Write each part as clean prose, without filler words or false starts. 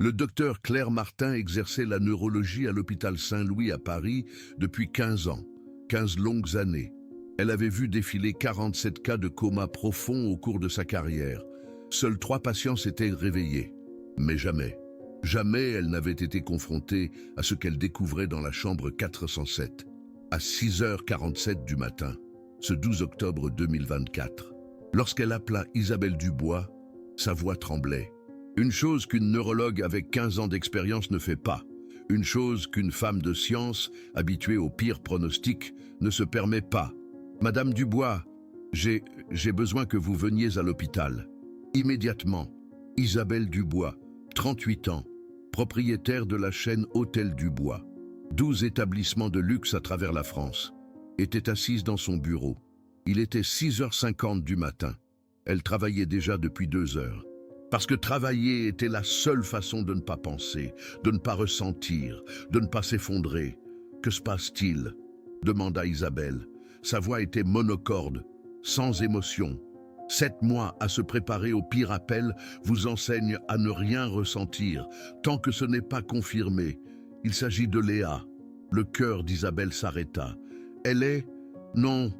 Le docteur Claire Martin exerçait la neurologie à l'hôpital Saint-Louis à Paris depuis 15 ans, 15 longues années. Elle avait vu défiler 47 cas de coma profond au cours de sa carrière. Seuls 3 patients s'étaient réveillés. Mais jamais elle n'avait été confrontée à ce qu'elle découvrait dans la chambre 407, à 6h47 du matin, ce 12 octobre 2024. Lorsqu'elle appela Isabelle Dubois, sa voix tremblait. Une chose qu'une neurologue avec 15 ans d'expérience ne fait pas. Une chose qu'une femme de science, habituée aux pires pronostics, ne se permet pas. Madame Dubois, j'ai besoin que vous veniez à l'hôpital. Immédiatement. Isabelle Dubois, 38 ans, propriétaire de la chaîne Hôtel Dubois, 12 établissements de luxe à travers la France, était assise dans son bureau. Il était 6h50 du matin. Elle travaillait déjà depuis 2 heures. Parce que travailler était la seule façon de ne pas penser, de ne pas ressentir, de ne pas s'effondrer. « Que se passe-t-il » demanda Isabelle. Sa voix était monocorde, sans émotion. 7 mois à se préparer au pire appel vous enseignent à ne rien ressentir, tant que ce n'est pas confirmé. Il s'agit de Léa. Le cœur d'Isabelle s'arrêta. Elle est... Non,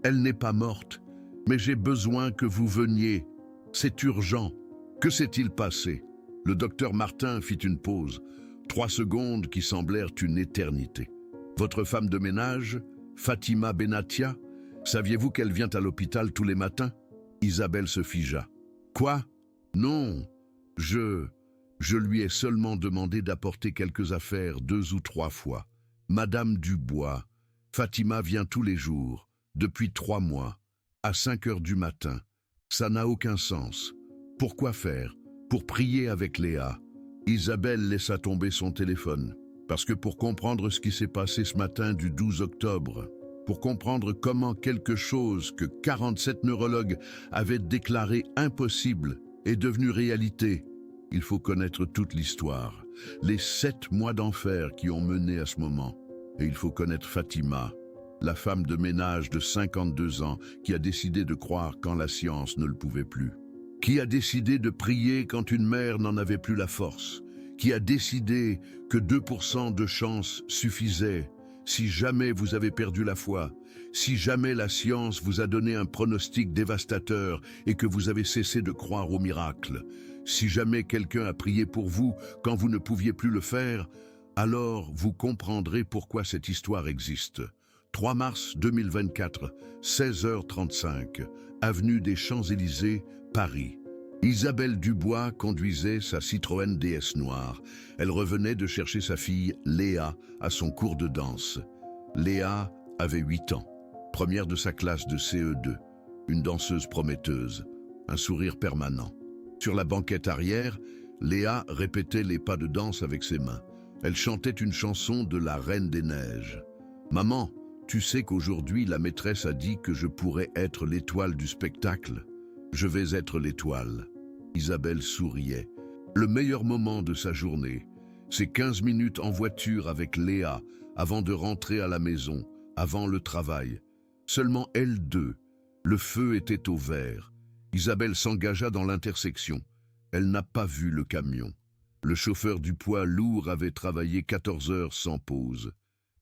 elle n'est pas morte, mais j'ai besoin que vous veniez. C'est urgent. Que s'est-il passé? Le docteur Martin fit une pause, 3 secondes qui semblèrent une éternité. Votre femme de ménage, Fatima Benatia, saviez-vous qu'elle vient à l'hôpital tous les matins? Isabelle se figea. Quoi? Non, je lui ai seulement demandé d'apporter quelques affaires 2 ou 3 fois. Madame Dubois, Fatima vient tous les jours, depuis 3 mois, à 5 heures du matin. Ça n'a aucun sens. Pourquoi faire? Pour prier avec Léa. Isabelle laissa tomber son téléphone. Parce que pour comprendre ce qui s'est passé ce matin du 12 octobre, pour comprendre comment quelque chose que 47 neurologues avaient déclaré impossible est devenu réalité, il faut connaître toute l'histoire, les 7 mois d'enfer qui ont mené à ce moment. Et il faut connaître Fatima, la femme de ménage de 52 ans qui a décidé de croire quand la science ne le pouvait plus. Qui a décidé de prier quand une mère n'en avait plus la force, qui a décidé que 2% de chance suffisait si jamais vous avez perdu la foi, si jamais la science vous a donné un pronostic dévastateur et que vous avez cessé de croire au miracle, si jamais quelqu'un a prié pour vous quand vous ne pouviez plus le faire, alors vous comprendrez pourquoi cette histoire existe. 3 mars 2024, 16h35, avenue des Champs-Élysées, Paris. Isabelle Dubois conduisait sa Citroën DS noire. Elle revenait de chercher sa fille Léa à son cours de danse. Léa avait 8 ans, première de sa classe de CE2, une danseuse prometteuse, un sourire permanent. Sur la banquette arrière, Léa répétait les pas de danse avec ses mains. Elle chantait une chanson de la Reine des Neiges. « Maman, tu sais qu'aujourd'hui la maîtresse a dit que je pourrais être l'étoile du spectacle. Je vais être l'étoile. » Isabelle souriait. Le meilleur moment de sa journée, c'est 15 minutes en voiture avec Léa avant de rentrer à la maison, avant le travail. Seulement elles deux. Le feu était au vert. Isabelle s'engagea dans l'intersection. Elle n'a pas vu le camion. Le chauffeur du poids lourd avait travaillé 14 heures sans pause.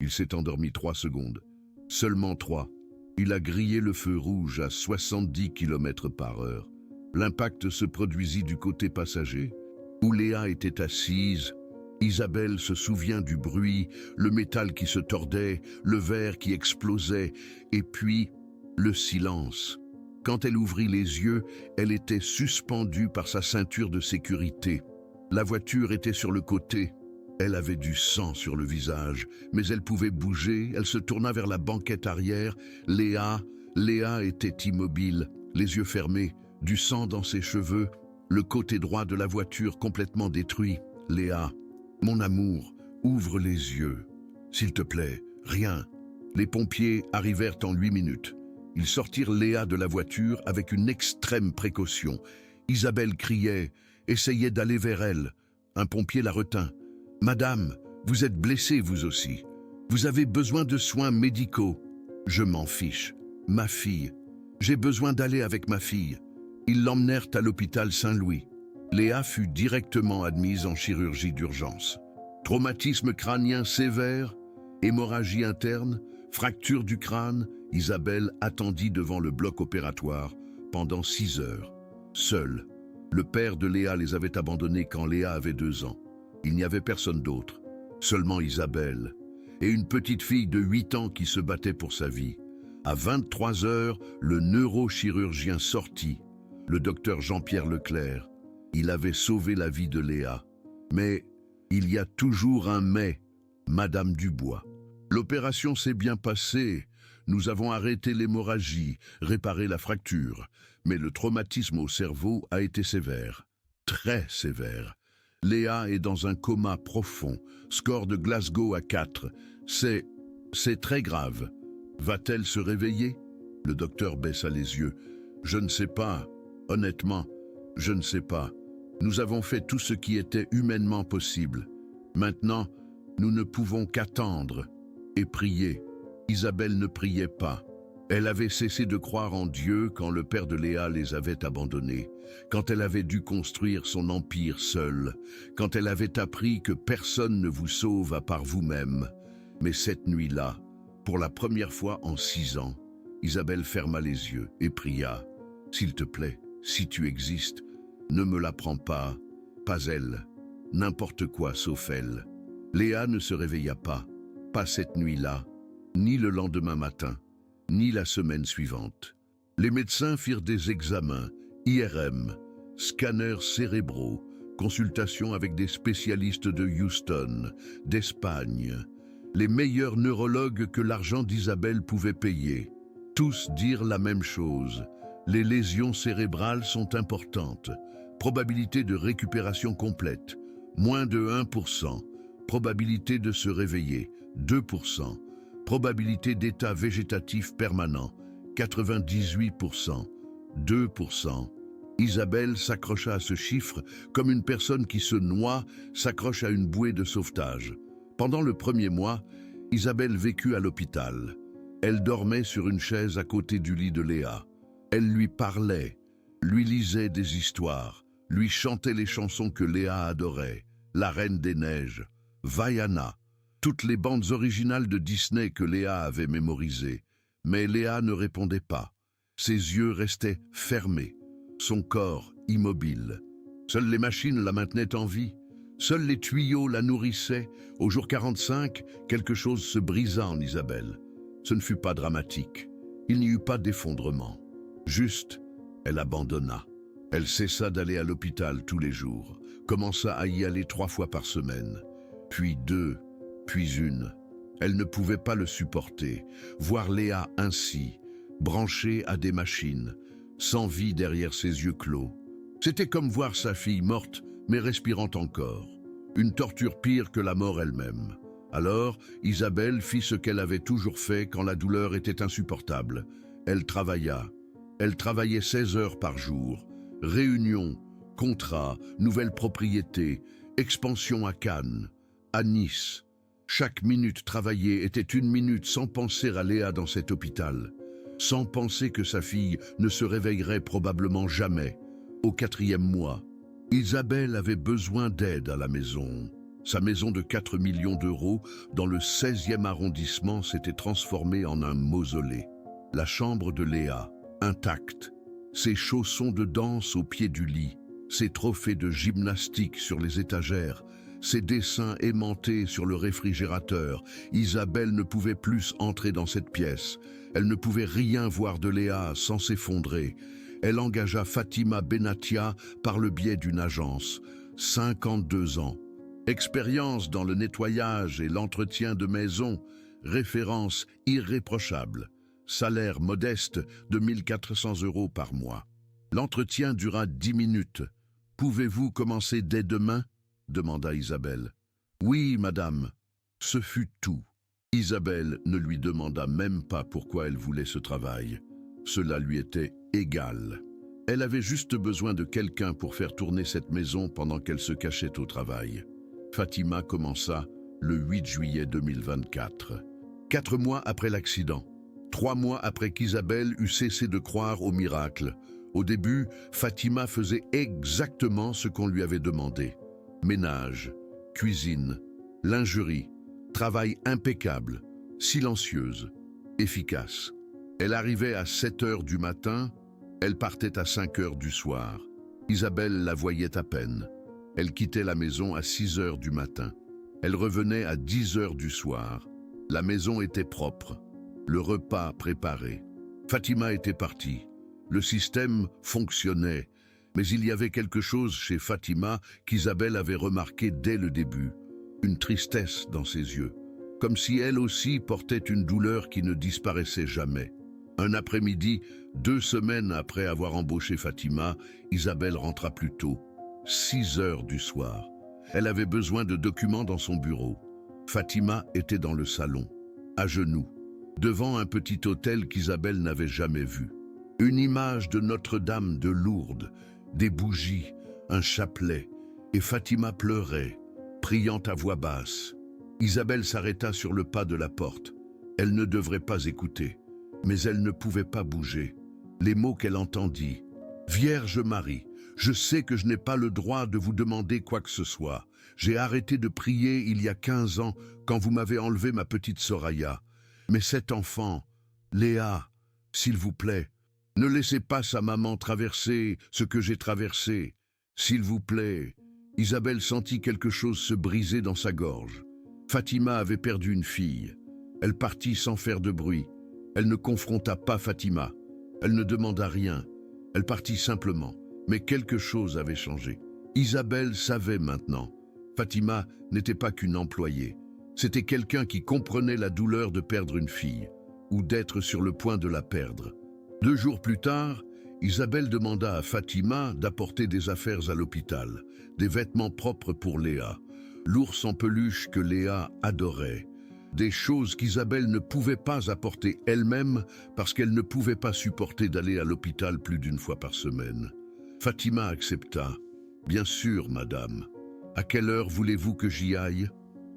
Il s'est endormi 3 secondes. Seulement 3. Il a grillé le feu rouge à 70 km/h. L'impact se produisit du côté passager, où Léa était assise. Isabelle se souvient du bruit, le métal qui se tordait, le verre qui explosait, et puis le silence. Quand elle ouvrit les yeux, elle était suspendue par sa ceinture de sécurité. La voiture était sur le côté. Elle avait du sang sur le visage, mais elle pouvait bouger. Elle se tourna vers la banquette arrière. Léa était immobile, les yeux fermés, du sang dans ses cheveux, le côté droit de la voiture complètement détruit. Léa, mon amour, ouvre les yeux. S'il te plaît, rien. Les pompiers arrivèrent en 8 minutes. Ils sortirent Léa de la voiture avec une extrême précaution. Isabelle criait, essayait d'aller vers elle. Un pompier la retint. « Madame, vous êtes blessée vous aussi. Vous avez besoin de soins médicaux. » « Je m'en fiche. Ma fille. J'ai besoin d'aller avec ma fille. » Ils l'emmenèrent à l'hôpital Saint-Louis. Léa fut directement admise en chirurgie d'urgence. Traumatisme crânien sévère, hémorragie interne, fracture du crâne, Isabelle attendit devant le bloc opératoire pendant 6 heures. Seule. Le père de Léa les avait abandonnés quand Léa avait 2 ans. Il n'y avait personne d'autre, seulement Isabelle, et une petite fille de 8 ans qui se battait pour sa vie. À 23 heures, le neurochirurgien sortit, le docteur Jean-Pierre Leclerc. Il avait sauvé la vie de Léa. Mais il y a toujours un mais, Madame Dubois. L'opération s'est bien passée. Nous avons arrêté l'hémorragie, réparé la fracture. Mais le traumatisme au cerveau a été sévère, très sévère. Léa est dans un coma profond, score de Glasgow à 4. C'est très grave. Va-t-elle se réveiller? Le docteur baissa les yeux. Je ne sais pas. Honnêtement, je ne sais pas. Nous avons fait tout ce qui était humainement possible. Maintenant, nous ne pouvons qu'attendre et prier. Isabelle ne priait pas. Elle avait cessé de croire en Dieu quand le père de Léa les avait abandonnés, quand elle avait dû construire son empire seule, quand elle avait appris que personne ne vous sauve à part vous-même. Mais cette nuit-là, pour la première fois en 6 ans, Isabelle ferma les yeux et pria. « S'il te plaît, si tu existes, ne me la prends pas elle, n'importe quoi sauf elle. » Léa ne se réveilla pas cette nuit-là, ni le lendemain matin, ni la semaine suivante. Les médecins firent des examens, IRM, scanners cérébraux, consultations avec des spécialistes de Houston, d'Espagne, les meilleurs neurologues que l'argent d'Isabelle pouvait payer. Tous dirent la même chose. Les lésions cérébrales sont importantes. Probabilité de récupération complète, moins de 1%. Probabilité de se réveiller, 2%. Probabilité d'état végétatif permanent, 98%, 2%. Isabelle s'accrocha à ce chiffre comme une personne qui se noie s'accroche à une bouée de sauvetage. Pendant le premier mois, Isabelle vécut à l'hôpital. Elle dormait sur une chaise à côté du lit de Léa. Elle lui parlait, lui lisait des histoires, lui chantait les chansons que Léa adorait, La Reine des Neiges, Vaiana, toutes les bandes originales de Disney que Léa avait mémorisées. Mais Léa ne répondait pas. Ses yeux restaient fermés, son corps immobile. Seules les machines la maintenaient en vie. Seuls les tuyaux la nourrissaient. Au jour 45, quelque chose se brisa en Isabelle. Ce ne fut pas dramatique. Il n'y eut pas d'effondrement. Juste, elle abandonna. Elle cessa d'aller à l'hôpital tous les jours, commença à y aller 3 fois par semaine, puis 2, puis 1. Elle ne pouvait pas le supporter, voir Léa ainsi, branchée à des machines, sans vie derrière ses yeux clos. C'était comme voir sa fille morte, mais respirant encore. Une torture pire que la mort elle-même. Alors, Isabelle fit ce qu'elle avait toujours fait quand la douleur était insupportable. Elle travailla. Elle travaillait 16 heures par jour. Réunions, contrats, nouvelles propriétés, expansion à Cannes, à Nice. Chaque minute travaillée était une minute sans penser à Léa dans cet hôpital, sans penser que sa fille ne se réveillerait probablement jamais. Au 4e mois, Isabelle avait besoin d'aide à la maison. Sa maison de 4 millions d'euros dans le 16e arrondissement s'était transformée en un mausolée. La chambre de Léa, intacte, ses chaussons de danse au pied du lit, ses trophées de gymnastique sur les étagères, ses dessins aimantés sur le réfrigérateur. Isabelle ne pouvait plus entrer dans cette pièce. Elle ne pouvait rien voir de Léa sans s'effondrer. Elle engagea Fatima Benatia par le biais d'une agence. 52 ans. Expérience dans le nettoyage et l'entretien de maison. Référence irréprochable. Salaire modeste de 1 400 € par mois. L'entretien dura 10 minutes. « Pouvez-vous commencer dès demain ?» demanda Isabelle. « Oui, madame. » Ce fut tout. Isabelle ne lui demanda même pas pourquoi elle voulait ce travail. Cela lui était égal. Elle avait juste besoin de quelqu'un pour faire tourner cette maison pendant qu'elle se cachait au travail. Fatima commença le 8 juillet 2024. 4 mois après l'accident, 3 mois après qu'Isabelle eut cessé de croire au miracle, Au début, Fatima faisait exactement ce qu'on lui avait demandé. Ménage, cuisine, lingerie, travail impeccable, silencieuse, efficace. Elle arrivait à 7 heures du matin, elle partait à 5 heures du soir. Isabelle la voyait à peine. Elle quittait la maison à 6 heures du matin. Elle revenait à 10 heures du soir. La maison était propre, le repas préparé. Fatima était partie. Le système fonctionnait, mais il y avait quelque chose chez Fatima qu'Isabelle avait remarqué dès le début. Une tristesse dans ses yeux, comme si elle aussi portait une douleur qui ne disparaissait jamais. Un après-midi, 2 semaines après avoir embauché Fatima, Isabelle rentra plus tôt, 6 heures du soir. Elle avait besoin de documents dans son bureau. Fatima était dans le salon, à genoux, devant un petit autel qu'Isabelle n'avait jamais vu. Une image de Notre-Dame de Lourdes, des bougies, un chapelet, et Fatima pleurait, priant à voix basse. Isabelle s'arrêta sur le pas de la porte. Elle ne devrait pas écouter, mais elle ne pouvait pas bouger. Les mots qu'elle entendit. « Vierge Marie, je sais que je n'ai pas le droit de vous demander quoi que ce soit. J'ai arrêté de prier il y a 15 ans quand vous m'avez enlevé ma petite Soraya. Mais cet enfant, Léa, s'il vous plaît, ne laissez pas sa maman traverser ce que j'ai traversé. S'il vous plaît. » Isabelle sentit quelque chose se briser dans sa gorge. Fatima avait perdu une fille. Elle partit sans faire de bruit. Elle ne confronta pas Fatima. Elle ne demanda rien. Elle partit simplement. Mais quelque chose avait changé. Isabelle savait maintenant. Fatima n'était pas qu'une employée. C'était quelqu'un qui comprenait la douleur de perdre une fille, ou d'être sur le point de la perdre. 2 jours plus tard, Isabelle demanda à Fatima d'apporter des affaires à l'hôpital, des vêtements propres pour Léa, l'ours en peluche que Léa adorait, des choses qu'Isabelle ne pouvait pas apporter elle-même parce qu'elle ne pouvait pas supporter d'aller à l'hôpital plus d'1 fois par semaine. Fatima accepta. « Bien sûr, madame. À quelle heure voulez-vous que j'y aille ? » ?»«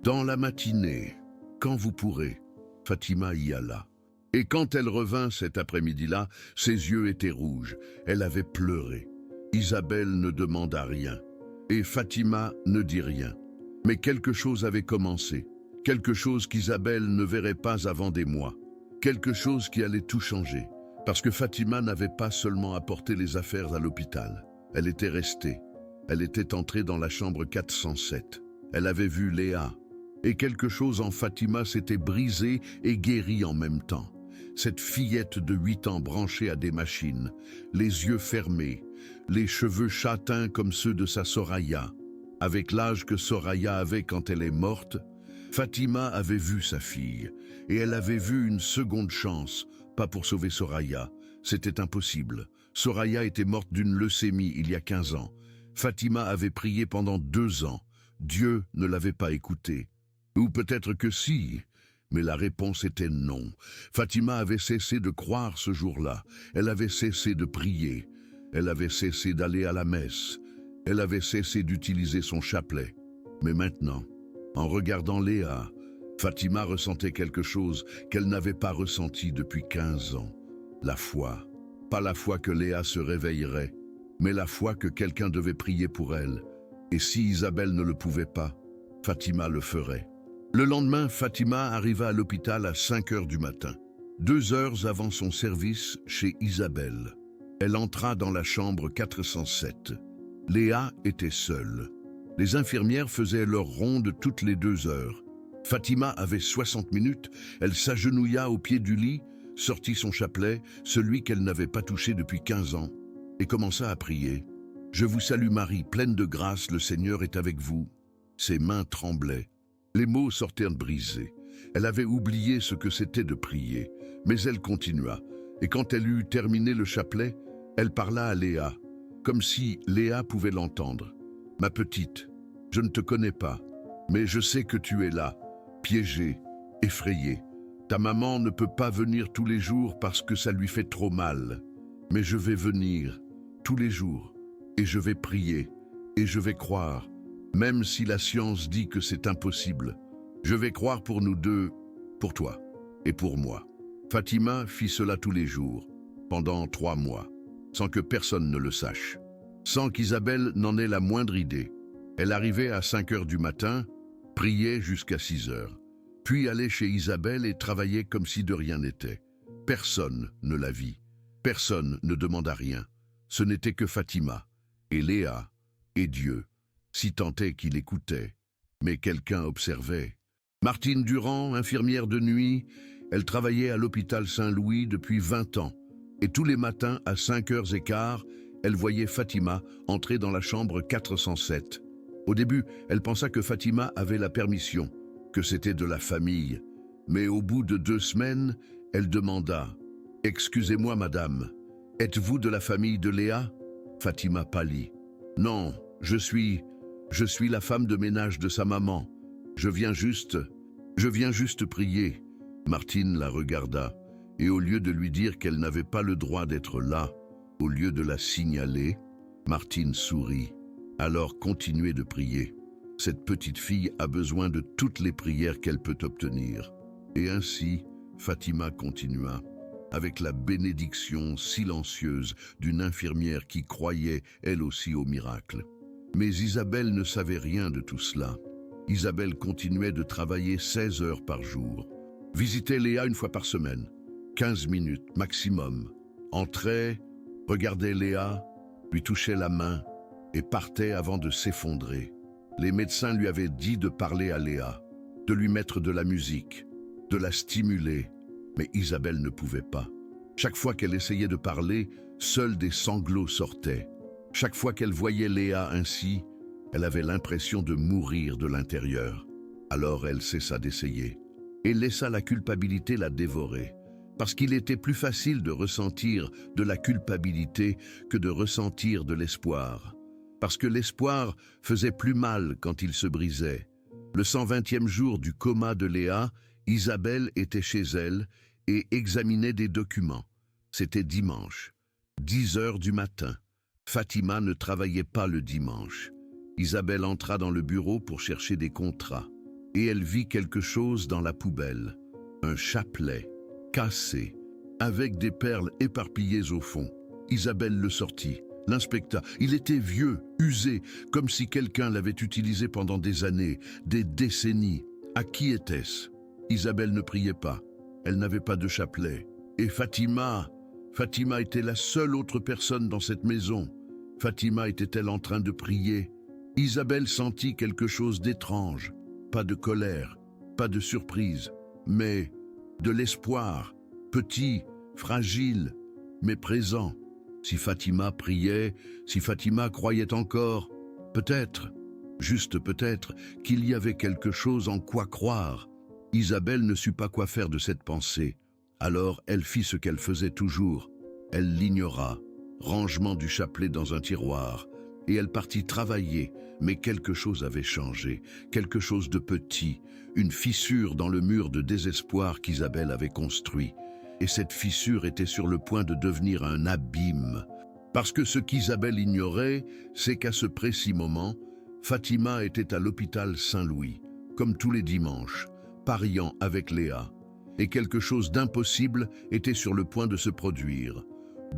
Dans la matinée, quand vous pourrez. » Fatima y alla. Et quand elle revint cet après-midi-là, ses yeux étaient rouges. Elle avait pleuré. Isabelle ne demanda rien. Et Fatima ne dit rien. Mais quelque chose avait commencé. Quelque chose qu'Isabelle ne verrait pas avant des mois. Quelque chose qui allait tout changer. Parce que Fatima n'avait pas seulement apporté les affaires à l'hôpital. Elle était restée. Elle était entrée dans la chambre 407. Elle avait vu Léa. Et quelque chose en Fatima s'était brisé et guéri en même temps. Cette fillette de 8 ans branchée à des machines, les yeux fermés, les cheveux châtains comme ceux de sa Soraya. Avec l'âge que Soraya avait quand elle est morte, Fatima avait vu sa fille, et elle avait vu une seconde chance, pas pour sauver Soraya. C'était impossible. Soraya était morte d'une leucémie il y a 15 ans. Fatima avait prié pendant 2 ans. Dieu ne l'avait pas écoutée. Ou peut-être que si, mais la réponse était non. Fatima avait cessé de croire ce jour-là. Elle avait cessé de prier. Elle avait cessé d'aller à la messe. Elle avait cessé d'utiliser son chapelet. Mais maintenant, en regardant Léa, Fatima ressentait quelque chose qu'elle n'avait pas ressenti depuis 15 ans. La foi. Pas la foi que Léa se réveillerait, mais la foi que quelqu'un devait prier pour elle. Et si Isabelle ne le pouvait pas, Fatima le ferait. Le lendemain, Fatima arriva à l'hôpital à 5 heures du matin, 2 heures avant son service chez Isabelle. Elle entra dans la chambre 407. Léa était seule. Les infirmières faisaient leur ronde toutes les 2 heures. Fatima avait 60 minutes, elle s'agenouilla au pied du lit, sortit son chapelet, celui qu'elle n'avait pas touché depuis 15 ans, et commença à prier. « Je vous salue Marie, pleine de grâce, le Seigneur est avec vous. » Ses mains tremblaient. Les mots sortaient brisés. Elle avait oublié ce que c'était de prier, mais elle continua. Et quand elle eut terminé le chapelet, elle parla à Léa, comme si Léa pouvait l'entendre. « Ma petite, je ne te connais pas, mais je sais que tu es là, piégée, effrayée. Ta maman ne peut pas venir tous les jours parce que ça lui fait trop mal. Mais je vais venir, tous les jours, et je vais prier, et je vais croire. Même si la science dit que c'est impossible, je vais croire pour nous deux, pour toi et pour moi. » Fatima fit cela tous les jours, pendant 3 mois. sans que personne ne le sache, sans qu'Isabelle n'en ait la moindre idée. Elle arrivait à 5 heures du matin, priait jusqu'à 6 heures, puis allait chez Isabelle et travaillait comme si de rien n'était. Personne ne la vit, personne ne demanda rien. Ce n'était que Fatima, et Léa, et Dieu, si tant est qu'il écoutait. Mais quelqu'un observait. Martine Durand, infirmière de nuit, elle travaillait à l'hôpital Saint-Louis depuis 20 ans, et tous les matins à 5h15, elle voyait Fatima entrer dans la chambre 407. Au début, elle pensa que Fatima avait la permission, que c'était de la famille. Mais au bout de 2 semaines, elle demanda « Excusez-moi, madame, êtes-vous de la famille de Léa ?» Fatima pâlit. « Non, je suis la femme de ménage de sa maman. Je viens juste prier. » Martine la regarda, et au lieu de lui dire qu'elle n'avait pas le droit d'être là, au lieu de la signaler, Martine sourit. Alors continuez de prier. Cette petite fille a besoin de toutes les prières qu'elle peut obtenir. Et ainsi, Fatima continua, avec la bénédiction silencieuse d'une infirmière qui croyait elle aussi au miracle. Mais Isabelle ne savait rien de tout cela. Isabelle continuait de travailler 16 heures par jour. Visitait Léa 1 fois par semaine, 15 minutes maximum. Entrait, regardait Léa, lui touchait la main et partait avant de s'effondrer. Les médecins lui avaient dit de parler à Léa, de lui mettre de la musique, de la stimuler, mais Isabelle ne pouvait pas. Chaque fois qu'elle essayait de parler, seuls des sanglots sortaient. Chaque fois qu'elle voyait Léa ainsi, elle avait l'impression de mourir de l'intérieur. Alors elle cessa d'essayer et laissa la culpabilité la dévorer, parce qu'il était plus facile de ressentir de la culpabilité que de ressentir de l'espoir. Parce que l'espoir faisait plus mal quand il se brisait. Le 120e jour du coma de Léa, Isabelle était chez elle et examinait des documents. C'était dimanche, 10 heures du matin. Fatima ne travaillait pas le dimanche. Isabelle entra dans le bureau pour chercher des contrats, et elle vit quelque chose dans la poubelle. Un chapelet, cassé, avec des perles éparpillées au fond. Isabelle le sortit, l'inspecta. Il était vieux, usé, comme si quelqu'un l'avait utilisé pendant des années, des décennies. À qui était-ce? Isabelle ne priait pas. Elle n'avait pas de chapelet. Et Fatima était la seule autre personne dans cette maison. Fatima était-elle en train de prier? Isabelle sentit quelque chose d'étrange. Pas de colère, pas de surprise, mais de l'espoir, petit, fragile, mais présent. Si Fatima priait, si Fatima croyait encore, peut-être, juste peut-être, qu'il y avait quelque chose en quoi croire. Isabelle ne sut pas quoi faire de cette pensée. Alors elle fit ce qu'elle faisait toujours. Elle l'ignora, rangement du chapelet dans un tiroir, et elle partit travailler, mais quelque chose avait changé, quelque chose de petit, une fissure dans le mur de désespoir qu'Isabelle avait construit. Et cette fissure était sur le point de devenir un abîme. Parce que ce qu'Isabelle ignorait, c'est qu'à ce précis moment, Fatima était à l'hôpital Saint-Louis, comme tous les dimanches, pariant avec Léa. Et quelque chose d'impossible était sur le point de se produire.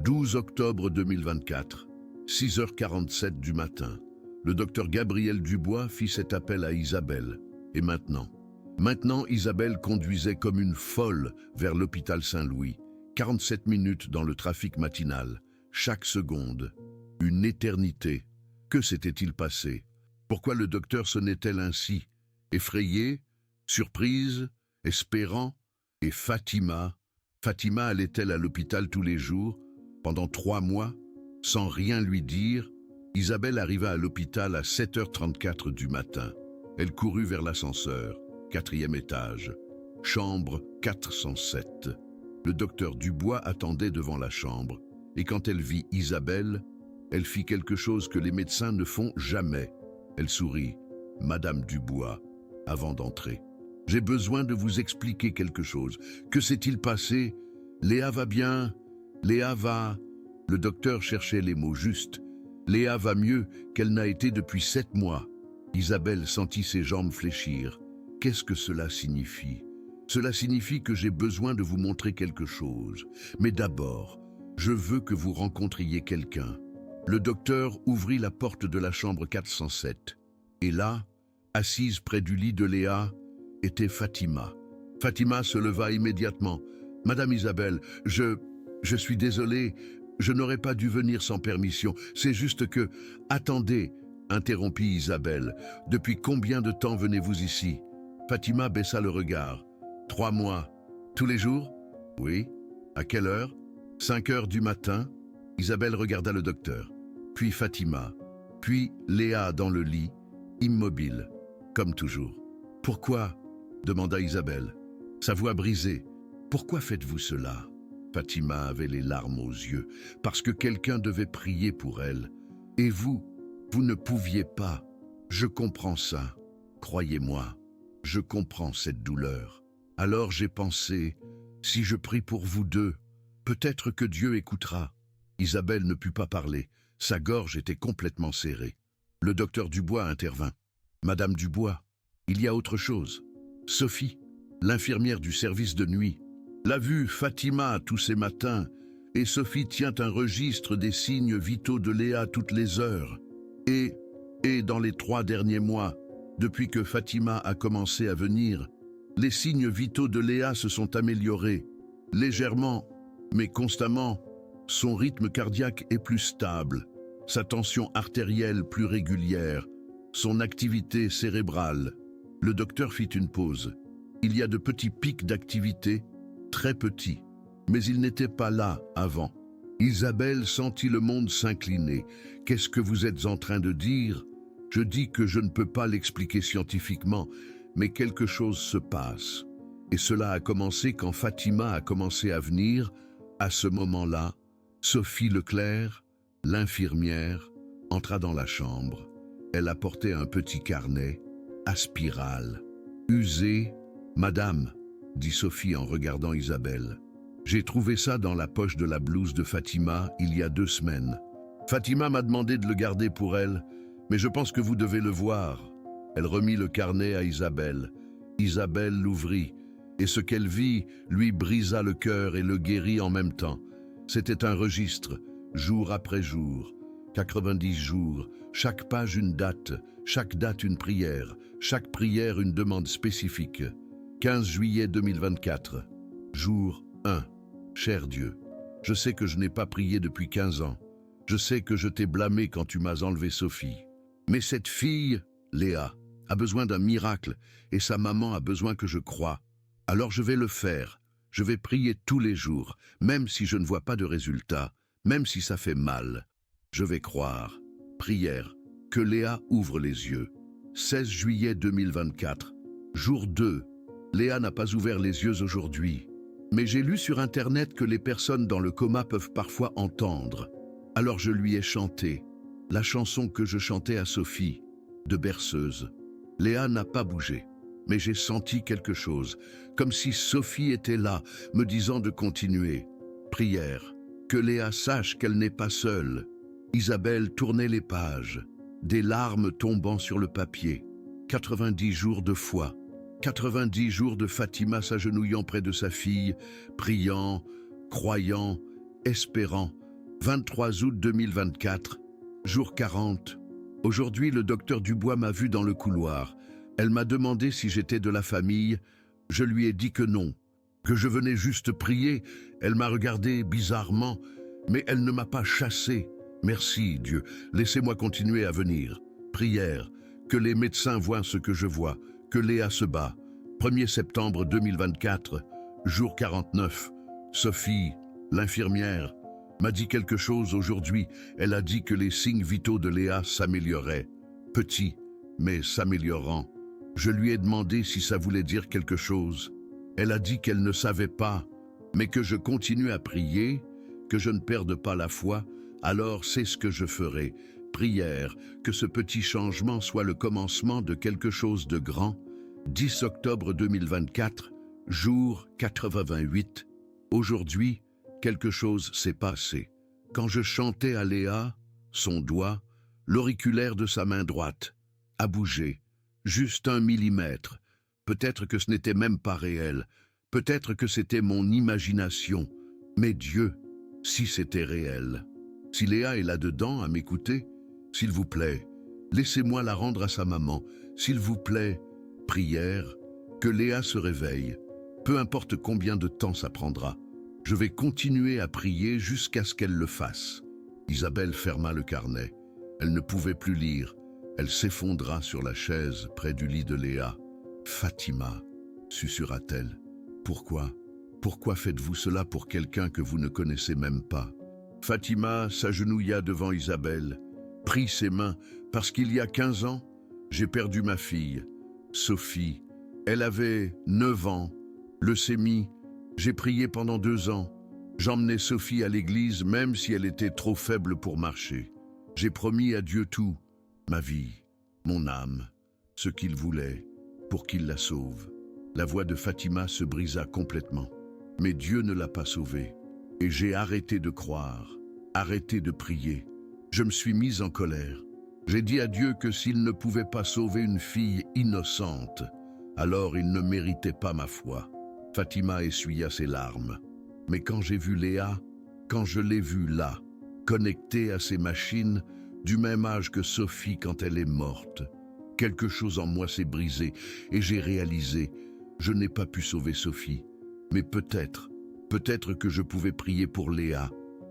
12 octobre 2024, 6h47 du matin. Le docteur Gabriel Dubois fit cet appel à Isabelle. Et maintenant? Maintenant, Isabelle conduisait comme une folle vers l'hôpital Saint-Louis. 47 minutes dans le trafic matinal. Chaque seconde. Une éternité. Que s'était-il passé? Pourquoi le docteur sonnait-elle ainsi? Effrayé? Surprise? Espérant? Et Fatima allait-elle à l'hôpital tous les jours? Pendant 3 mois? Sans rien lui dire? Isabelle arriva à l'hôpital à 7h34 du matin. Elle courut vers l'ascenseur, 4e étage, chambre 407. Le docteur Dubois attendait devant la chambre, et quand elle vit Isabelle, elle fit quelque chose que les médecins ne font jamais. Elle sourit, « Madame Dubois », avant d'entrer. « J'ai besoin de vous expliquer quelque chose. Que s'est-il passé? Léa va bien? Léa va... » Le docteur cherchait les mots justes. Léa va mieux qu'elle n'a été depuis 7 mois. Isabelle sentit ses jambes fléchir. Qu'est-ce que cela signifie? Cela signifie que j'ai besoin de vous montrer quelque chose. Mais d'abord, Je veux que vous rencontriez quelqu'un. » Le docteur ouvrit la porte de la chambre 407. Et là, assise près du lit de Léa, était Fatima. Fatima se leva immédiatement. « Madame Isabelle, je suis désolé, je n'aurais pas dû venir sans permission. C'est juste que... » « Attendez, » interrompit Isabelle. « Depuis combien de temps venez-vous ici ?» Fatima baissa le regard. « 3 mois. Tous les jours ?»« Oui. » « À quelle heure ?»« 5 heures du matin. » Isabelle regarda le docteur. Puis Fatima. Puis Léa dans le lit, immobile, comme toujours. « Pourquoi ?» demanda Isabelle. Sa voix brisée. « Pourquoi faites-vous cela ?» Fatima avait les larmes aux yeux, parce que quelqu'un devait prier pour elle. Et vous ne pouviez pas. Je comprends ça. Croyez-moi, je comprends cette douleur. Alors j'ai pensé, si je prie pour vous deux, peut-être que Dieu écoutera. Isabelle ne put pas parler. Sa gorge était complètement serrée. Le docteur Dubois intervint. « Madame Dubois, il y a autre chose. Sophie, l'infirmière du service de nuit, l'a vue Fatima tous ces matins, et Sophie tient un registre des signes vitaux de Léa toutes les heures. Et dans les 3 derniers mois, depuis que Fatima a commencé à venir, les signes vitaux de Léa se sont améliorés, légèrement, mais constamment. Son rythme cardiaque est plus stable, sa tension artérielle plus régulière, son activité cérébrale. » Le docteur fit une pause. « Il y a de petits pics d'activité, très petits, mais ils n'étaient pas là avant. » Isabelle sentit le monde s'incliner. « Qu'est-ce que vous êtes en train de dire ? » Je dis que je ne peux pas l'expliquer scientifiquement, mais quelque chose se passe. Et cela a commencé quand Fatima a commencé à venir. À ce moment-là, Sophie Leclerc, l'infirmière, entra dans la chambre. Elle apportait un petit carnet, à spirale. « Usé, madame, » dit Sophie en regardant Isabelle. « J'ai trouvé ça dans la poche de la blouse de Fatima il y a 2 semaines. Fatima m'a demandé de le garder pour elle, mais je pense que vous devez le voir. » Elle remit le carnet à Isabelle. Isabelle l'ouvrit, et ce qu'elle vit lui brisa le cœur et le guérit en même temps. C'était un registre, jour après jour, 90 jours, chaque page une date, chaque date une prière, chaque prière une demande spécifique. 15 juillet 2024, jour 1. Cher Dieu, je sais que je n'ai pas prié depuis 15 ans. Je sais que je t'ai blâmé quand tu m'as enlevé Sophie. Mais cette fille, Léa, a besoin d'un miracle et sa maman a besoin que je croie. Alors je vais le faire. Je vais prier tous les jours, même si je ne vois pas de résultat, même si ça fait mal. Je vais croire. Prière. Que Léa ouvre les yeux. 16 juillet 2024. Jour 2. Léa n'a pas ouvert les yeux aujourd'hui. Mais j'ai lu sur Internet que les personnes dans le coma peuvent parfois entendre. Alors je lui ai chanté. La chanson que je chantais à Sophie, de berceuse. Léa n'a pas bougé. Mais j'ai senti quelque chose, comme si Sophie était là, me disant de continuer. Prière. Que Léa sache qu'elle n'est pas seule. Isabelle tournait les pages, des larmes tombant sur le papier. 90 jours de foi. 90 jours de Fatima s'agenouillant près de sa fille, priant, croyant, espérant. 23 août 2024, jour 40. Aujourd'hui, le docteur Dubois m'a vu dans le couloir. Elle m'a demandé si j'étais de la famille. Je lui ai dit que non, que je venais juste prier. Elle m'a regardé bizarrement, mais elle ne m'a pas chassé. Merci Dieu, laissez-moi continuer à venir. Prière, que les médecins voient ce que je vois, que Léa se bat. 1er septembre 2024, jour 49. Sophie, l'infirmière, m'a dit quelque chose aujourd'hui. Elle a dit que les signes vitaux de Léa s'amélioraient. Petits, mais s'améliorant. Je lui ai demandé si ça voulait dire quelque chose. Elle a dit qu'elle ne savait pas, mais que je continue à prier, que je ne perde pas la foi, alors c'est ce que je ferai. Prière, que ce petit changement soit le commencement de quelque chose de grand. 10 octobre 2024, jour 88. Aujourd'hui, quelque chose s'est passé. Quand je chantais à Léa, son doigt, l'auriculaire de sa main droite, a bougé. Juste 1 millimètre. Peut-être que ce n'était même pas réel. Peut-être que c'était mon imagination. Mais Dieu, Si c'était réel. Si Léa est là-dedans à m'écouter, s'il vous plaît, laissez-moi la rendre à sa maman. S'il vous plaît, prière, que Léa se réveille. Peu importe combien de temps ça prendra. Je vais continuer à prier jusqu'à ce qu'elle le fasse. Isabelle ferma le carnet. Elle ne pouvait plus lire. Elle s'effondra sur la chaise près du lit de Léa. « Fatima » susurra-t-elle. « Pourquoi? Pourquoi faites-vous cela pour quelqu'un que vous ne connaissez même pas ?» Fatima s'agenouilla devant Isabelle, prit ses mains, parce qu'il y a 15 ans, j'ai perdu ma fille, Sophie. Elle avait 9 ans, leucémie. J'ai prié pendant 2 ans. J'emmenais Sophie à l'église même si elle était trop faible pour marcher. J'ai promis à Dieu tout, ma vie, mon âme, ce qu'il voulait, pour qu'il la sauve. La voix de Fatima se brisa complètement. Mais Dieu ne l'a pas sauvée. Et j'ai arrêté de croire, arrêté de prier. Je me suis mise en colère. J'ai dit à Dieu que s'il ne pouvait pas sauver une fille innocente, alors il ne méritait pas ma foi. Fatima essuya ses larmes. Mais quand j'ai vu Léa, quand je l'ai vue là, connectée à ces machines, du même âge que Sophie quand elle est morte, quelque chose en moi s'est brisé et j'ai réalisé, je n'ai pas pu sauver Sophie. Mais peut-être que je pouvais prier pour Léa.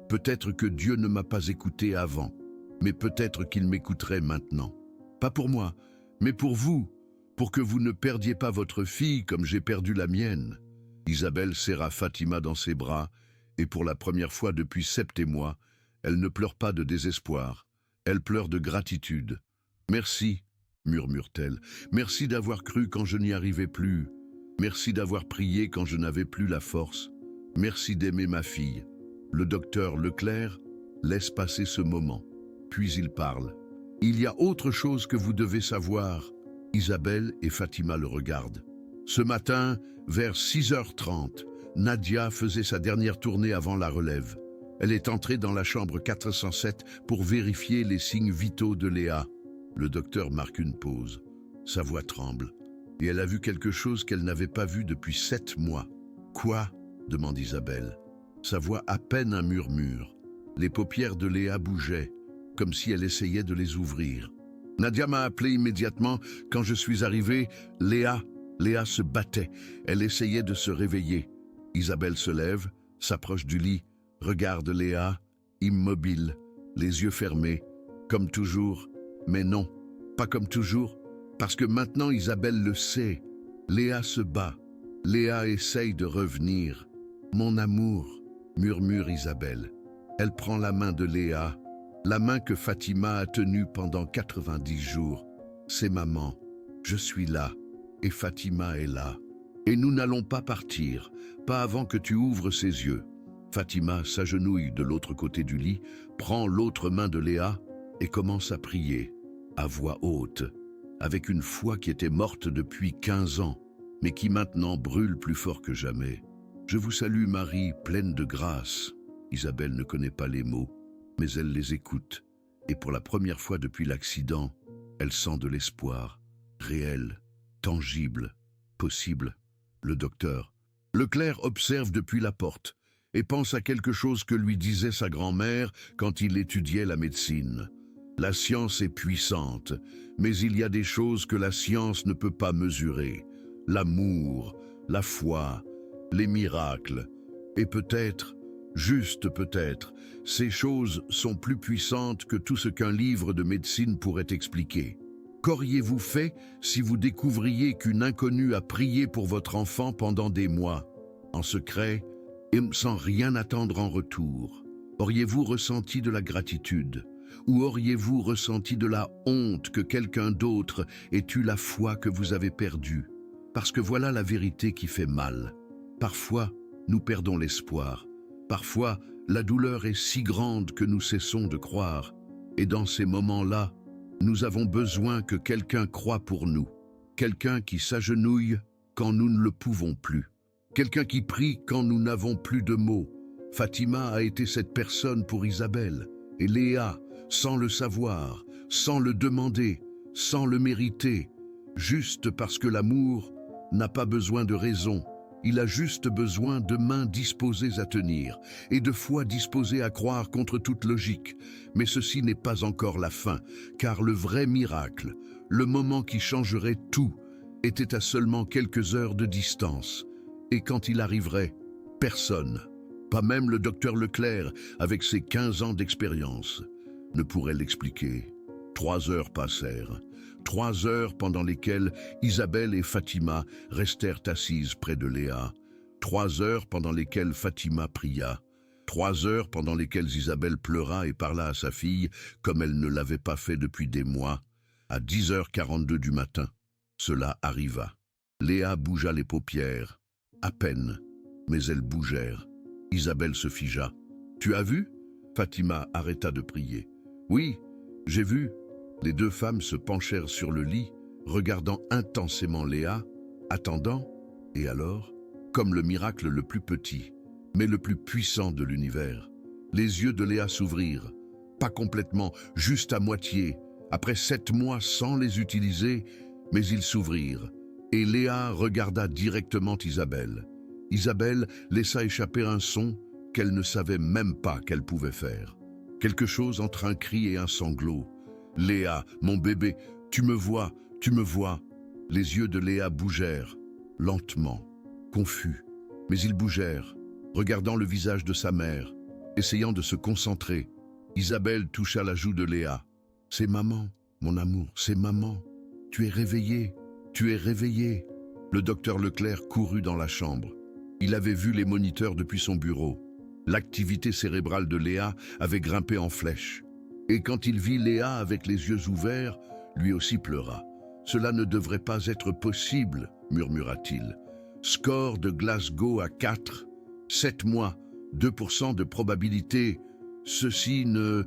Peut-être que Dieu ne m'a pas écouté avant, mais peut-être qu'il m'écouterait maintenant. Pas pour moi, mais pour vous, pour que vous ne perdiez pas votre fille comme j'ai perdu la mienne. Isabelle serra Fatima dans ses bras, et pour la première fois depuis 7 mois, elle ne pleure pas de désespoir, elle pleure de gratitude. « Merci » murmure-t-elle, « merci d'avoir cru quand je n'y arrivais plus. Merci d'avoir prié quand je n'avais plus la force. Merci d'aimer ma fille. » Le docteur Leclerc laisse passer ce moment, puis il parle. « Il y a autre chose que vous devez savoir. » Isabelle et Fatima le regardent. Ce matin, vers 6h30, Nadia faisait sa dernière tournée avant la relève. Elle est entrée dans la chambre 407 pour vérifier les signes vitaux de Léa. Le docteur marque une pause. Sa voix tremble. Et elle a vu quelque chose qu'elle n'avait pas vu depuis 7 mois. « Quoi ?» demande Isabelle. Sa voix à peine un murmure. Les paupières de Léa bougeaient, comme si elle essayait de les ouvrir. Nadia m'a appelé immédiatement. Quand je suis arrivé, Léa se battait. Elle essayait de se réveiller. Isabelle se lève, s'approche du lit, regarde Léa, immobile, les yeux fermés, comme toujours. Mais non, pas comme toujours, parce que maintenant Isabelle le sait. Léa se bat. Léa essaye de revenir. « Mon amour » murmure Isabelle. Elle prend la main de Léa, la main que Fatima a tenue pendant 90 jours. « C'est maman, je suis là, et Fatima est là. Et nous n'allons pas partir, pas avant que tu ouvres ses yeux. » Fatima s'agenouille de l'autre côté du lit, prend l'autre main de Léa et commence à prier, à voix haute, avec une foi qui était morte depuis 15 ans, mais qui maintenant brûle plus fort que jamais. « Je vous salue Marie, pleine de grâce. » Isabelle ne connaît pas les mots, mais elle les écoute. Et pour la première fois depuis l'accident, elle sent de l'espoir, réel, tangible, possible. Le docteur Leclerc observe depuis la porte et pense à quelque chose que lui disait sa grand-mère quand il étudiait la médecine. La science est puissante, mais il y a des choses que la science ne peut pas mesurer. L'amour, la foi, les miracles. Et peut-être, juste peut-être, ces choses sont plus puissantes que tout ce qu'un livre de médecine pourrait expliquer. Qu'auriez-vous fait si vous découvriez qu'une inconnue a prié pour votre enfant pendant des mois, en secret, et sans rien attendre en retour? Auriez-vous ressenti de la gratitude? Ou auriez-vous ressenti de la honte que quelqu'un d'autre ait eu la foi que vous avez perdue? Parce que voilà la vérité qui fait mal. Parfois, nous perdons l'espoir. Parfois, la douleur est si grande que nous cessons de croire. Et dans ces moments-là, nous avons besoin que quelqu'un croie pour nous. Quelqu'un qui s'agenouille quand nous ne le pouvons plus. Quelqu'un qui prie quand nous n'avons plus de mots. Fatima a été cette personne pour Isabelle. Et Léa, sans le savoir, sans le demander, sans le mériter, juste parce que l'amour n'a pas besoin de raison, Il a juste besoin de mains disposées à tenir et de foi disposée à croire contre toute logique. Mais ceci n'est pas encore la fin, car le vrai miracle, le moment qui changerait tout, était à seulement quelques heures de distance. Et quand il arriverait, personne, pas même le docteur Leclerc, avec ses 15 ans d'expérience, ne pourrait l'expliquer. 3 heures passèrent. 3 heures pendant lesquelles Isabelle et Fatima restèrent assises près de Léa. 3 heures pendant lesquelles Fatima pria. 3 heures pendant lesquelles Isabelle pleura et parla à sa fille comme elle ne l'avait pas fait depuis des mois. À 10h42 du matin, cela arriva. Léa bougea les paupières, à peine, mais elles bougèrent. Isabelle se figea. « Tu as vu » Fatima arrêta de prier. « Oui, j'ai vu. » Les deux femmes se penchèrent sur le lit, regardant intensément Léa, attendant, et alors, comme le miracle le plus petit, mais le plus puissant de l'univers, les yeux de Léa s'ouvrirent, pas complètement, juste à moitié, après 7 mois sans les utiliser, mais ils s'ouvrirent, et Léa regarda directement Isabelle. Isabelle laissa échapper un son qu'elle ne savait même pas qu'elle pouvait faire. Quelque chose entre un cri et un sanglot. « Léa, mon bébé, tu me vois, tu me vois !» Les yeux de Léa bougèrent, lentement, confus, mais ils bougèrent, regardant le visage de sa mère, essayant de se concentrer. Isabelle toucha la joue de Léa. « C'est maman, mon amour, c'est maman. Tu es réveillée, tu es réveillée. » Le docteur Leclerc courut dans la chambre. Il avait vu les moniteurs depuis son bureau. L'activité cérébrale de Léa avait grimpé en flèche. Et quand il vit Léa avec les yeux ouverts, lui aussi pleura. « Cela ne devrait pas être possible, » murmura-t-il. « Score de Glasgow à 4, 7 mois, 2% de probabilité. Ceci ne... »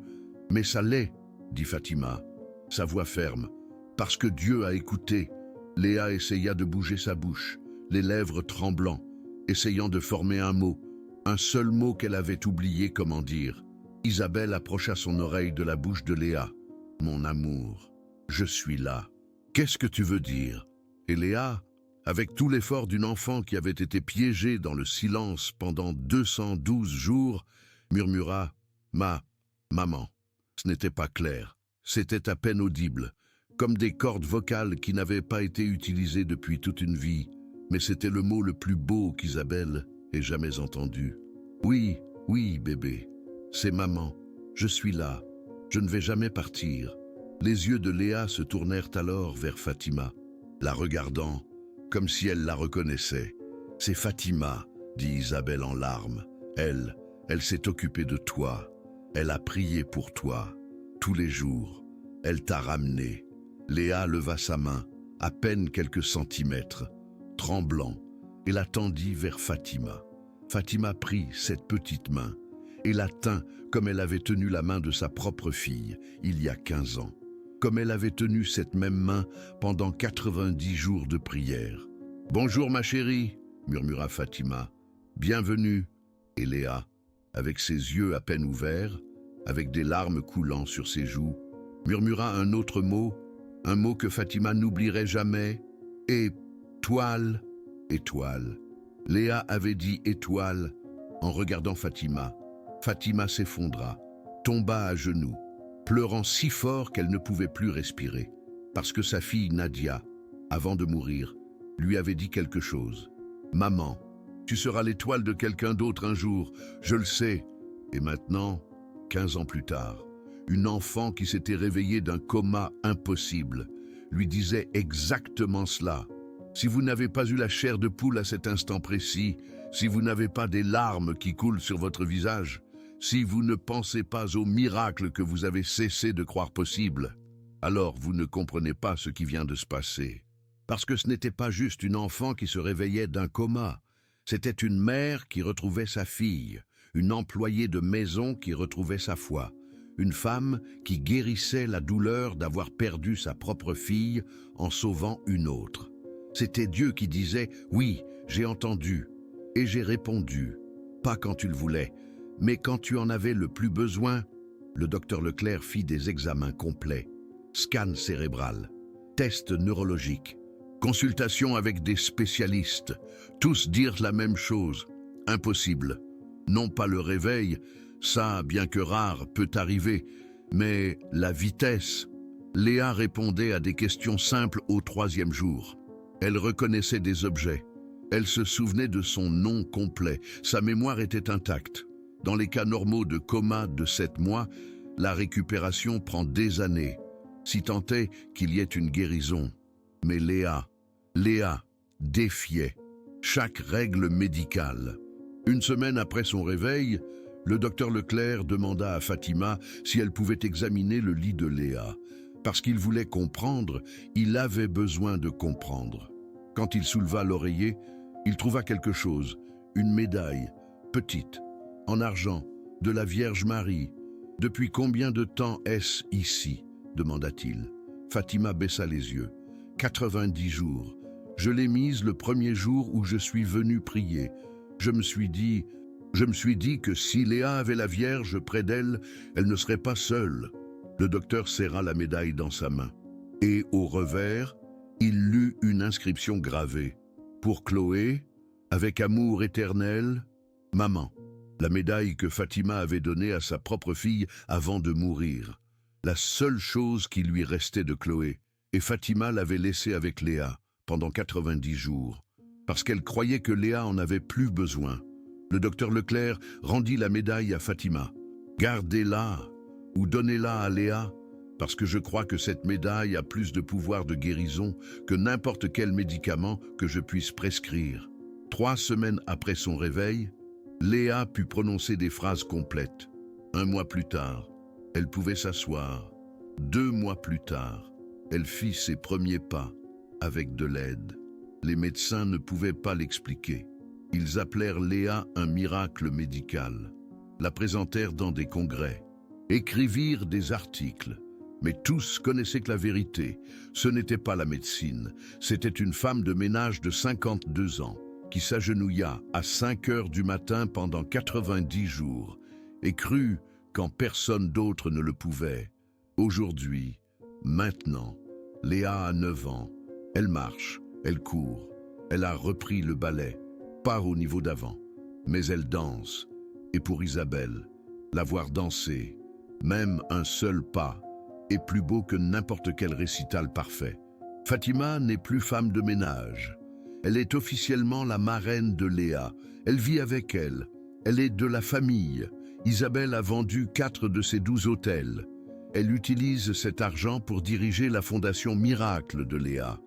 « Mais ça l'est, » dit Fatima, sa voix ferme. « Parce que Dieu a écouté. » Léa essaya de bouger sa bouche, les lèvres tremblant, essayant de former un seul mot qu'elle avait oublié comment dire. Isabelle approcha son oreille de la bouche de Léa. « Mon amour, je suis là. Qu'est-ce que tu veux dire ?» Et Léa, avec tout l'effort d'une enfant qui avait été piégée dans le silence pendant 212 jours, murmura « Maman ». Ce n'était pas clair, c'était à peine audible, comme des cordes vocales qui n'avaient pas été utilisées depuis toute une vie, mais c'était le mot le plus beau qu'Isabelle ait jamais entendu. « Oui, oui, bébé. C'est maman, je suis là, je ne vais jamais partir. » Les yeux de Léa se tournèrent alors vers Fatima, la regardant comme si elle la reconnaissait. « C'est Fatima, » dit Isabelle en larmes. « Elle s'est occupée de toi, elle a prié pour toi, tous les jours, elle t'a ramené. » Léa leva sa main, à peine quelques centimètres, tremblant, et la tendit vers Fatima. Fatima prit cette petite main et la tint comme elle avait tenu la main de sa propre fille il y a 15 ans, comme elle avait tenu cette même main pendant 90 jours de prière. « Bonjour ma chérie » murmura Fatima. « Bienvenue. » Et Léa, avec ses yeux à peine ouverts, avec des larmes coulant sur ses joues, murmura un autre mot, un mot que Fatima n'oublierait jamais. « Étoile, étoile. » Léa avait dit « étoile » en regardant Fatima. Fatima s'effondra, tomba à genoux, pleurant si fort qu'elle ne pouvait plus respirer, parce que sa fille Nadia, avant de mourir, lui avait dit quelque chose. « Maman, tu seras l'étoile de quelqu'un d'autre un jour, je le sais. » Et maintenant, 15 ans plus tard, une enfant qui s'était réveillée d'un coma impossible lui disait exactement cela. Si vous n'avez pas eu la chair de poule à cet instant précis, si vous n'avez pas des larmes qui coulent sur votre visage, si vous ne pensez pas au miracle que vous avez cessé de croire possible, alors vous ne comprenez pas ce qui vient de se passer. Parce que ce n'était pas juste une enfant qui se réveillait d'un coma, c'était une mère qui retrouvait sa fille, une employée de maison qui retrouvait sa foi, une femme qui guérissait la douleur d'avoir perdu sa propre fille en sauvant une autre. C'était Dieu qui disait « Oui, j'ai entendu et j'ai répondu, pas quand tu le voulais, mais quand tu en avais le plus besoin. » Le docteur Leclerc fit des examens complets, scan cérébral, tests neurologiques, Consultation avec des spécialistes. Tous dirent la même chose. Impossible. Non pas le réveil, ça, bien que rare, peut arriver, mais la vitesse. Léa répondait à des questions simples au 3e jour. Elle reconnaissait des objets. Elle se souvenait de son nom complet. Sa mémoire était intacte. Dans les cas normaux de coma de 7 mois, la récupération prend des années, si tant est qu'il y ait une guérison. Mais Léa défiait chaque règle médicale. Une semaine après son réveil, le docteur Leclerc demanda à Fatima si elle pouvait examiner le lit de Léa. Parce qu'il voulait comprendre, il avait besoin de comprendre. Quand il souleva l'oreiller, il trouva quelque chose, une médaille, petite, en argent, de la Vierge Marie. « Depuis combien de temps est-ce ici ?» demanda-t-il. Fatima baissa les yeux. « 90 jours. Je l'ai mise le premier jour où je suis venu prier. Je me suis dit que si Léa avait la Vierge près d'elle, elle ne serait pas seule. » Le docteur serra la médaille dans sa main. Et au revers, il lut une inscription gravée. « Pour Chloé, avec amour éternel, maman. » La médaille que Fatima avait donnée à sa propre fille avant de mourir. La seule chose qui lui restait de Chloé. Et Fatima l'avait laissée avec Léa pendant 90 jours, parce qu'elle croyait que Léa en avait plus besoin. Le docteur Leclerc rendit la médaille à Fatima. « Gardez-la ou donnez-la à Léa, parce que je crois que cette médaille a plus de pouvoir de guérison que n'importe quel médicament que je puisse prescrire. » 3 semaines après son réveil, Léa put prononcer des phrases complètes. 1 mois plus tard, elle pouvait s'asseoir. 2 mois plus tard, elle fit ses premiers pas, avec de l'aide. Les médecins ne pouvaient pas l'expliquer. Ils appelèrent Léa un miracle médical, la présentèrent dans des congrès, écrivirent des articles. Mais tous connaissaient que la vérité, ce n'était pas la médecine, c'était une femme de ménage de 52 ans, qui s'agenouilla à 5 heures du matin pendant 90 jours et crut quand personne d'autre ne le pouvait. Aujourd'hui, maintenant, Léa a 9 ans. Elle marche, elle court, elle a repris le ballet, pas au niveau d'avant, mais elle danse. Et pour Isabelle, la voir danser, même un seul pas, est plus beau que n'importe quel récital parfait. Fatima n'est plus femme de ménage. Elle est officiellement la marraine de Léa. Elle vit avec elle. Elle est de la famille. Isabelle a vendu 4 de ses 12 hôtels. Elle utilise cet argent pour diriger la fondation Miracle de Léa.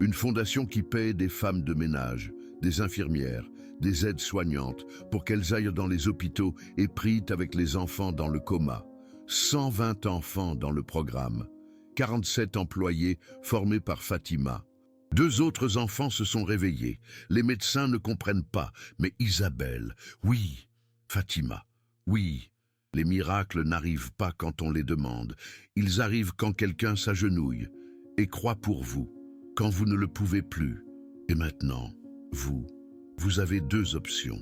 Une fondation qui paie des femmes de ménage, des infirmières, des aides-soignantes pour qu'elles aillent dans les hôpitaux et prient avec les enfants dans le coma. 120 enfants dans le programme. 47 employés formés par Fatima. 2 autres enfants se sont réveillés. Les médecins ne comprennent pas, mais Isabelle, oui. Fatima, oui. Les miracles n'arrivent pas quand on les demande. Ils arrivent quand quelqu'un s'agenouille et croit pour vous, quand vous ne le pouvez plus. Et maintenant, vous avez 2 options.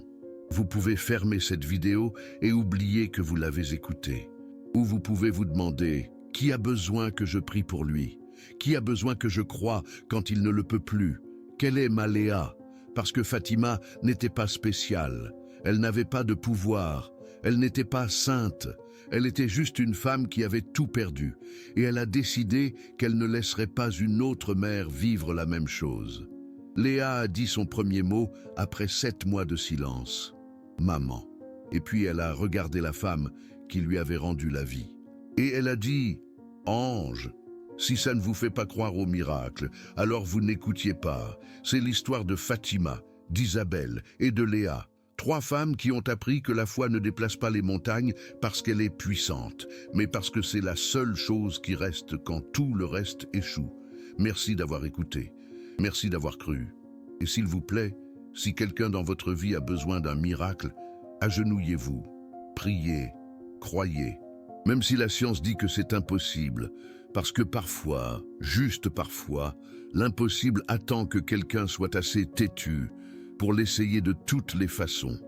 Vous pouvez fermer cette vidéo et oublier que vous l'avez écoutée. Ou vous pouvez vous demander, qui a besoin que je prie pour lui ? Qui a besoin que je croie quand il ne le peut plus? Quelle est ma Léa? Parce que Fatima n'était pas spéciale. Elle n'avait pas de pouvoir. Elle n'était pas sainte. Elle était juste une femme qui avait tout perdu. Et elle a décidé qu'elle ne laisserait pas une autre mère vivre la même chose. Léa a dit son premier mot après 7 mois de silence. Maman. Et puis elle a regardé la femme qui lui avait rendu la vie. Et elle a dit, Ange. Si ça ne vous fait pas croire au miracle, alors vous n'écoutiez pas. C'est l'histoire de Fatima, d'Isabelle et de Léa. 3 femmes qui ont appris que la foi ne déplace pas les montagnes parce qu'elle est puissante, mais parce que c'est la seule chose qui reste quand tout le reste échoue. Merci d'avoir écouté. Merci d'avoir cru. Et s'il vous plaît, si quelqu'un dans votre vie a besoin d'un miracle, agenouillez-vous, priez, croyez. Même si la science dit que c'est impossible, parce que parfois, juste parfois, l'impossible attend que quelqu'un soit assez têtu pour l'essayer de toutes les façons.